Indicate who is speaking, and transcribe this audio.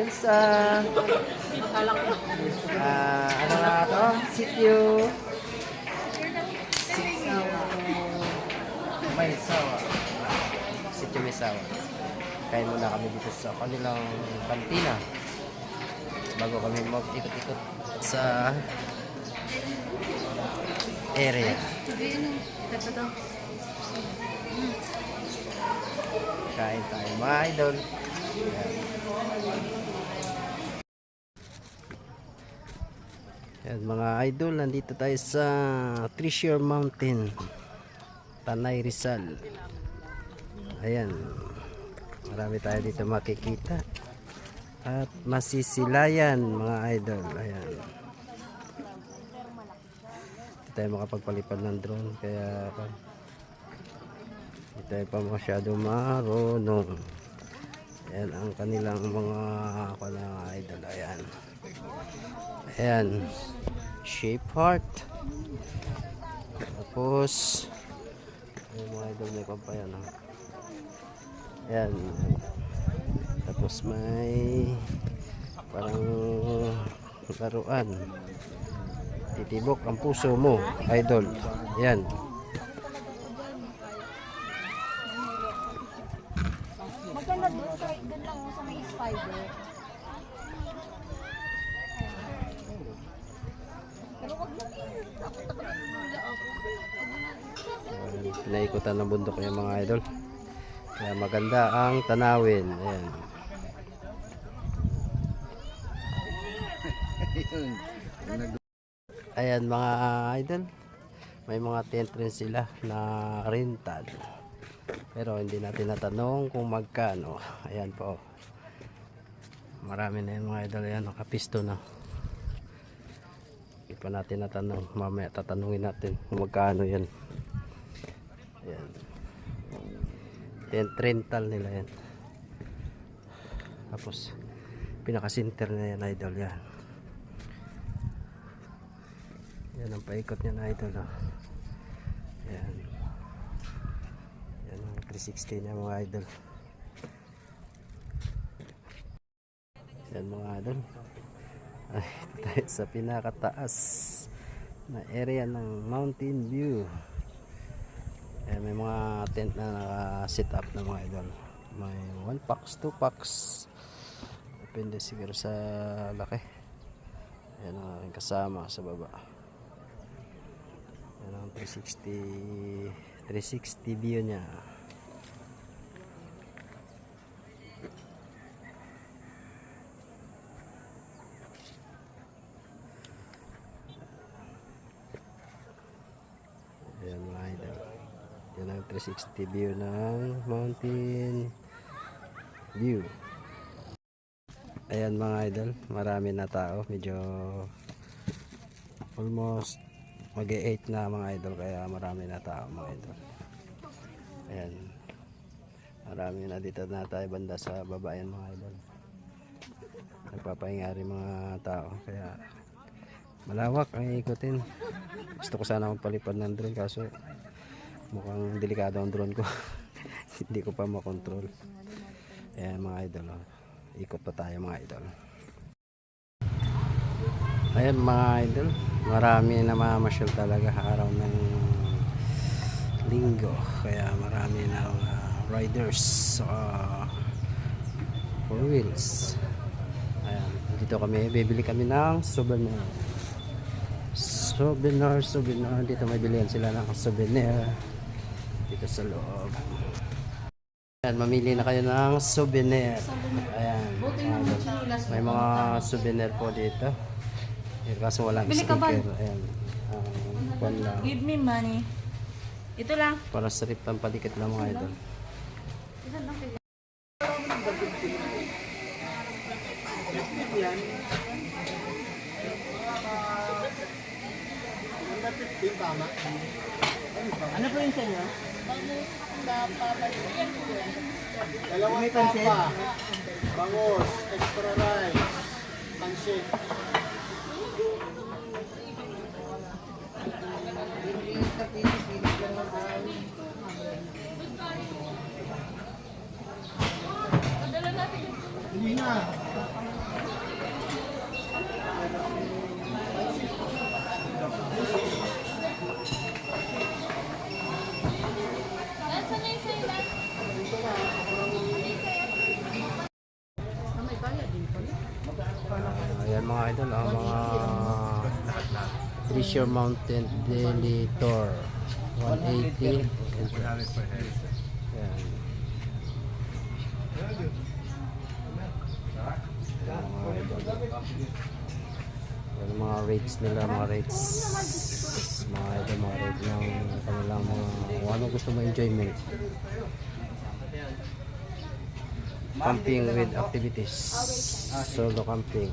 Speaker 1: Elsa. Ano nga ito? Sityo. Maysawa. Sityo Maysawa. Kain muna kami dito sa kanilang kantina bago kami mag-ikot-ikot sa area. Kain tayo mga idol. Yan mga idol, nandito tayo sa Treasure Mountain, Tanay Rizal. Ayan, marami tayo dito makikita at masisilayan mga idol. Ayan, hindi tayo makapagpalipad ng drone kaya hindi tayo pa masyado marunong. Ayan ang kanilang mga idol. Ayan, ayan, shape heart. Tapos ayan mga idol, may kampayan. Ayan, tapos may parang laruan, titibok ang puso mo idol. Ayan,
Speaker 2: maganda doon, kahit doon lang sa may spider. Pero wag mo
Speaker 1: pinaikutan ng bundok yung mga idol, kaya maganda ang tanawin. Ayan mga idol, may mga tent rin sila na rental, pero hindi natin natanong kung magkano. Ayan po, marami na yung mga idol. Ayan, nakapisto na. Hindi pa natin natanong, mamaya tatanungin natin kung magkano yan. Ayan, tent rental nila yan. Tapos pinaka-center na yan idol. Yan, yan ang paikot niya na idol. Yan, yan ang 360 niya mga idol. Yan mga idol, ay ito tayo sa pinakataas na area ng Mountain View. Ayan, may mga tent na naka-set up na mga idol. May 1 packs, 2 packs, depende siguro sa laki. Ayan ang kasama sa baba. Ayan ang 360 view nya. Ayan mga idol, yan ang 360 view ng Mountain View. Ayan mga idol, marami na tao, medyo almost mag-8 na mga idol, kaya marami na tao mga idol. Ayan, marami na dito na tayo banda sa baba. Yan mga idol, nagpapahinga rin mga tao, kaya malawak ang ikutin. Gusto ko sana magpalipad ng drone kaso mukhang delikado ang drone ko. Hindi ko pa makontrol. Ayan mga idol, ikot pa tayo mga idol. Ayan mga idol, marami na mamasyal talaga araw ng linggo, kaya marami na riders sa 4 wheels. Ayan, dito kami, bibili kami ng souvenir. Dito may bilihan sila ng souvenir dito sa loob. Ayan, mamili na kayo ng souvenir. Ayan, may mga souvenir po dito. Kaso walang sticker. Ayan,
Speaker 2: Give me money. Ito lang.
Speaker 1: para sa rip ang palikit ng mga idol.
Speaker 2: Ano po yung sa inyo?
Speaker 3: Dalawang tapa, bangus, extra rice, pansit. Hindi na.
Speaker 1: Ayan mga idol, ang mga Treasure Mountain Daily Tour 180. Ayan. Yan ang mga rates nila, mga rates mga idol, mga rate ng kanilang mga kung ano gusto mo enjoyment. Camping with activities, solo camping.